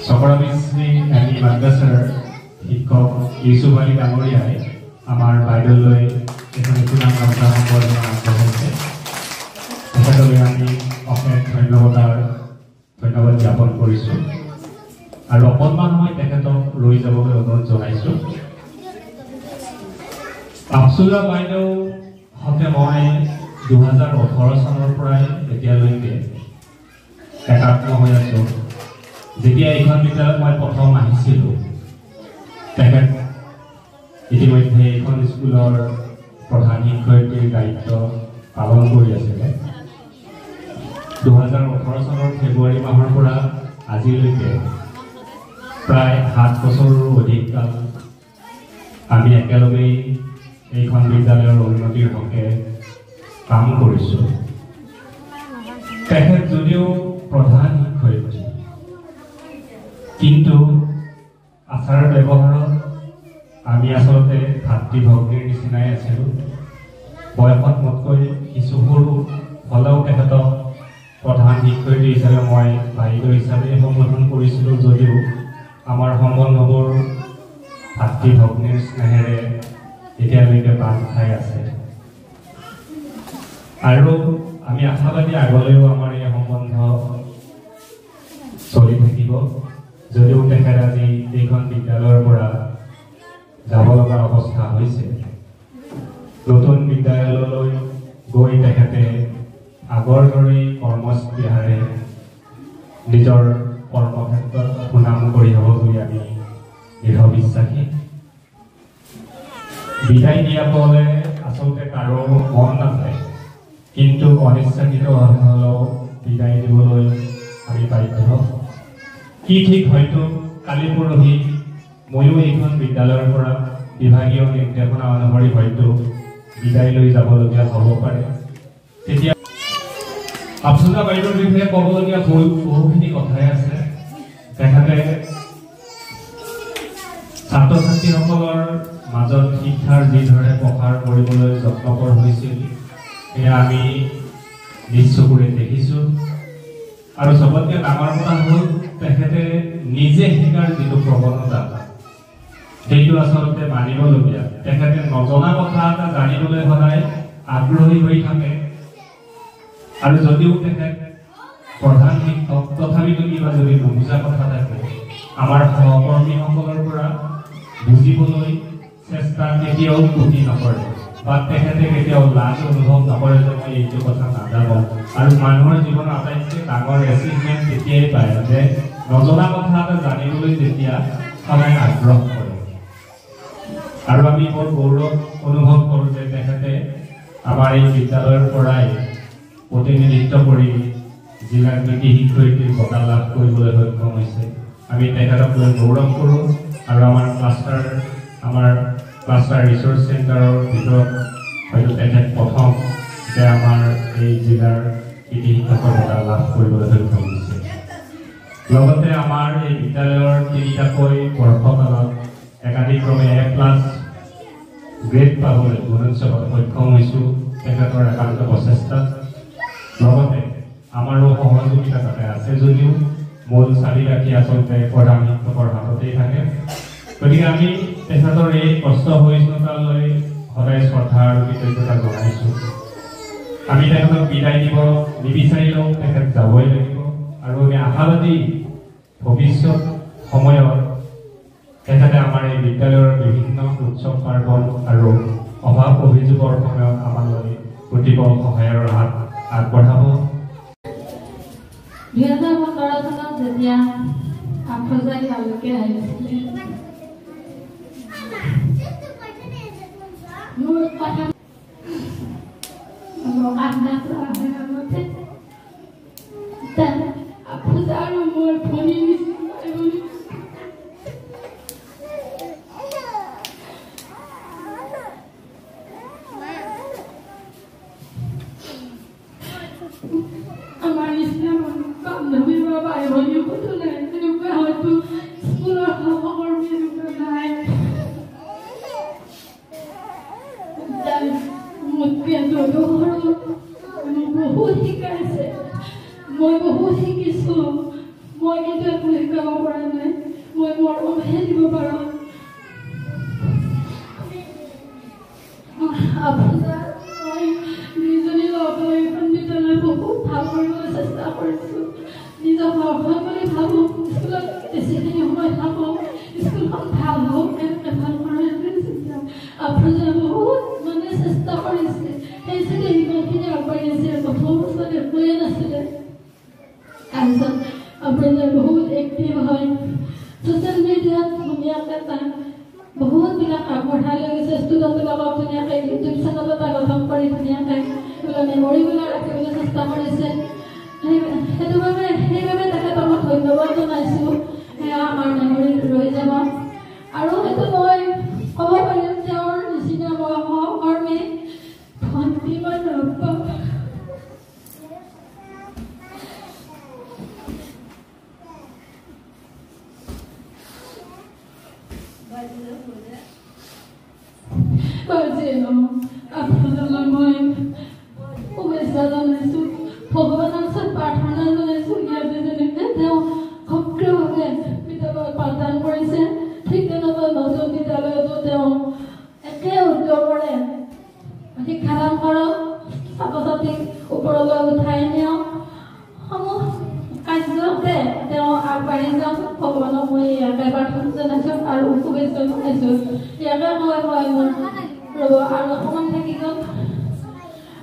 চক্ৰবিশ্ৰী এমি মাদ্ৰাছাৰ শিক্ষক ইউসুফ আলী ডাঙৰীয়াই আমাৰ বাইদেউলৈ এখন সুনাম গামোচা সম্বৰ্ধনা আগবঢ়াইছে। তেখেতলৈ আমি অশেষ ধন্যবাদ জ্ঞাপন কৰিছোঁ আৰু অকণমান সময় তেখেতক লৈ যাবলৈ অনুৰোধ জনাইছোঁ। আফছুজা বাইদেউ হতে মই 2018 চনৰ পৰাই এতিয়ালৈকে একাত্ম হৈ আছোঁ। যেতিয়া এইখন বিদ্যালয়ত মই প্ৰথম আহিছিলোঁ, তেখেত ইতিমধ্যে এইখন স্কুলৰ প্ৰধান শিক্ষয়িত্ৰীৰ দায়িত্ব পালন কৰি আছিলে। 2018 চনৰ ফেব্ৰুৱাৰী মাহৰ পৰা আজিলৈকে প্ৰায় 7 বছৰৰো অধিক কাল আমি একেলগেই এইখন বিদ্যালয়ৰ উন্নতিৰ হকে কাম কৰিছোঁ। তেখেত যদিও প্ৰধান শিক্ষয়িত্ৰী, কিন্তু আচাৰ ব্যৱহাৰত আমি আচলতে ভাতৃ ভগ্নীৰ নিচিনাই আছিলোঁ। বয়সত মোতকৈ কিছু সৰু হ'লেও তেখেতক প্ৰধান শিক্ষয়িত্ৰী হিচাপে মই বাইদেউ হিচাপে সম্বোধন কৰিছিলোঁ, যদিও আমাৰ সম্বন্ধবোৰ ভাতৃ ভগ্নীৰ স্নেহেৰে এতিয়ালৈকে বান্ধ খাই আছে আৰু আমি আশাবাদী আগলৈও আমাৰ এই সম্বন্ধ চলি থাকিব। যদিও তেখেত আজি এইখন বিদ্যালয়ৰ পৰা যাব লগা অৱস্থা হৈছে, নতুন বিদ্যালয়লৈ গৈ তেখেতে আগৰ দৰেই কৰ্মস্পৃহাৰে নিজৰ কৰ্মক্ষেত্ৰত সুনাম কঢ়িয়াব বুলি আমি দৃঢ় বিশ্বাসী। বিদায় দিয়াবলৈ আচলতে কাৰো মন নাযায়, কিন্তু অনিচ্ছাকৃতভাৱে হ'লেও বিদায় দিবলৈ আমি বাধ্য। কি ঠিক হয়তো কালি পৰহি ময়ো এইখন বিদ্যালয়ৰ পৰা বিভাগীয় নিৰ্দেশনা অনুসৰি হয়তো বিদায় লৈ যাবলগীয়া হ'ব পাৰে। তেতিয়া আফছুজা বাইদেউৰ বিষয়ে ক'বলগীয়া বহুখিনি কথাই আছে। তেখেতে ছাত্ৰ ছাত্ৰীসকলৰ মাজত শিক্ষাৰ যিদৰে প্ৰসাৰ কৰিবলৈ যত্নকৰ হৈছিল, সেয়া আমি নিজ চকুৰে দেখিছোঁ। আৰু চবতকৈ ডাঙৰ কথা হ'ল তেখেতে নিজে শিকাৰ যিটো প্ৰৱণতা, সেইটো আচলতে মানিবলগীয়া। তেখেতে নজনা কথা এটা জানিবলৈ সদায় আগ্ৰহী হৈ থাকে আৰু যদিও তেখেত প্ৰধান শিক্ষক, তথাপিতো কিবা যদি নুবুজা কথা থাকে আমাৰ সহকৰ্মীসকলৰ পৰা বুজিবলৈ চেষ্টা কেতিয়াও ত্ৰুটি নকৰে বা তেখেতে কেতিয়াও লাজ অনুভৱ নকৰে যে মই এইটো কথা নাজানো। আৰু মানুহৰ জীৱনৰ আটাইতকৈ ডাঙৰ এচিভমেণ্ট তেতিয়াই পায় যে নজনা কথা এটা জানিবলৈ যেতিয়া সদায় আগ্ৰহ কৰে। আৰু আমি বৰ গৌৰৱ অনুভৱ কৰোঁ যে তেখেতে আমাৰ এই বিদ্যালয়ৰ পৰাই প্ৰতিনিধিত্ব কৰি জিলাৰ নীতি শিক্ষয়িত্ৰীৰ বঁটা লাভ কৰিবলৈ সক্ষম হৈছে। আমি তেখেতক লৈ গৌৰৱ কৰোঁ আৰু আমাৰ ক্লাষ্টাৰ ৰিচোৰ্চ চেণ্টাৰৰ ভিতৰত হয়তো তেখেত প্ৰথম যে আমাৰ এই জিলাৰ নীতি শিক্ষকৰ বঁটা লাভ কৰিবলৈ সক্ষম হৈছে। লগতে আমাৰ এই বিদ্যালয়ৰ 3টাকৈ বৰ্ষকালত একাধিক্ৰমে A+ গ্ৰেড পাবলৈ গুণোৎসৱত সক্ষম হৈছোঁ তেখেতৰ একান্ত প্ৰচেষ্টাত। লগতে আমাৰো সহযোগিতা তাতে আছে, যদিও মূল চাবিকাঠি আচলতে প্ৰধান শিক্ষকৰ হাততেই থাকে। গতিকে আমি তেখেতৰ এই কষ্ট সহিষ্ণুতালৈ সদায় শ্ৰদ্ধা আৰু কৃতজ্ঞতা জনাইছোঁ। আমি তেখেতক বিদায় দিব নিবিচাৰিলেও তেখেত যাবই লাগিব আৰু আমি আশাবাদী ভৱিষ্যত সময়ত তেখেতে আমাৰ এই বিদ্যালয়ৰ বিভিন্ন উৎসৱ পাৰ্বণ আৰু অভাৱ অভিযোগৰ সময়ত আমালৈ প্ৰতিপল সহায়ৰ হাত আগবঢ়াব। 2017 চনত যেতিয়া আফছুজা তালৈকে আহিছিলে, মোৰ কথা আফছুজা আৰু মোৰ ভনী আমাৰ নিচিনা বান্ধৱী বা ভাই ভনী কোনো নাই, তেনেকুৱা হয়তো স্কুলৰ সহকৰ্মী এনেকুৱা নাই। মোতকৈ সৰু বহুত যাব পৰা নাই মই মৰমহে দিব পাৰোঁ আপোনাৰ মই নিজনী লগলৈ এখন বিদ্যালয় বহুত ভাল কৰিবলৈ চেষ্টা কৰিছোঁ নিজৰ ঘৰখন বুলি ভাবোঁ স্কুলত বেছিখিনি সময় থাকোঁ স্কুলখন ভাল হওক এনেকৈ ভাল কৰাৰ চিন্তা আপোনাৰ বহুত মানে চেষ্টা কৰিছে সেই চাগে ইমানখিনি আগবাঢ়ি আছে প্ৰথম অৱস্থাত একোৱে নাছিলে তাৰপিছত আপোনাৰ বহুত এক্টিভ হয় ছ'চিয়েল মিডিয়াত ধুনীয়াকৈ তাক বহুতবিলাক আগবঢ়াই লৈ গৈছে ষ্টুডেণ্টবিলাকক ধুনীয়াকৈ ইউটিউব চেনেল এটা গঠন কৰি ধুনীয়াকৈ এইবিলাক মেমৰিবিলাক ৰাখিবলৈ চেষ্টা কৰিছে সেইবাবে তেখেতক মই ধন্যবাদ জনাইছোঁ সেয়া আমাৰ মেমৰি ৰৈ যাব আৰু সেইটো মই ক'ব পাৰিম তেওঁৰ নিচিনা মই সহকৰ্মী ভণ্টিমান নাপাওঁ আপোনালৈ মই শুভেচ্ছা জনাইছোঁ ভগৱানৰ ওচৰত প্ৰাৰ্থনা জনাইছোঁ ইয়াতে যেনেকৈ তেওঁ সক্ৰিয়ভাৱে বিদ্যালয়ত পাঠদান কৰিছে ঠিক তেনেকৈ নতুন বিদ্যালয়তো তেওঁ একে উদ্যমেৰে শিক্ষাদান কৰক ছাত্ৰ ছাত্ৰীক ওপৰলৈ উঠাই নিয়ক সমূহ কাৰ্যতে তেওঁ আগবাঢ়ি যাওক ভগৱানক মই ইয়াকে প্ৰাৰ্থনা জনাইছোঁ আৰু শুভেচ্ছা জনাইছোঁ ইয়াকে মই মোৰ ৰ'ব আৰু অকণমান থাকি গ'ল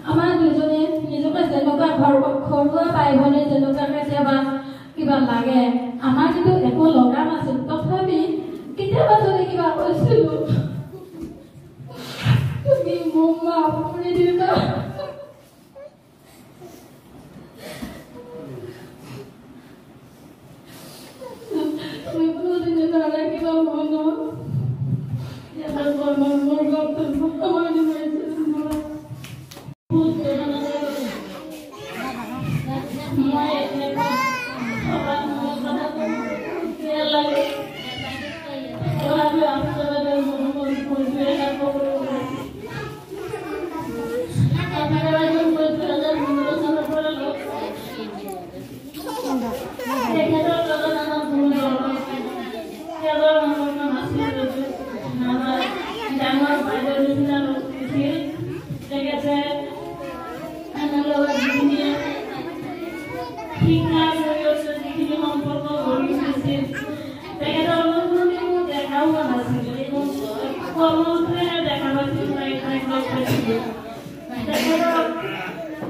আমাৰ দুজনে নিজকে যেনেকুৱা ঘৰুৱা বাই ভনী যেনেকুৱা কেতিয়াবা কিবা লাগে আমাৰ কিন্তু একো লগা নাছিল তথাপি কেতিয়াবা যদি কিবা কৈছিলোঁ তুমি মোক মাফ কৰি দিবা মই কোনোদিনে নাৰাখিবা মনত মোৰ বক্তব্য সামৰণি মাৰিছোঁ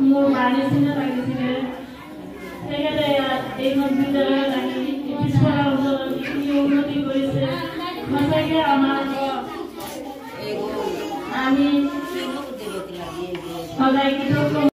মোৰ মাৰ নিচিনা লাগিছিলে তেখেতে এই বিদ্যালয়ত আহি পিছপৰা অঞ্চলত যিখিনি উন্নতি কৰিছে সঁচাকৈ আমি সদায়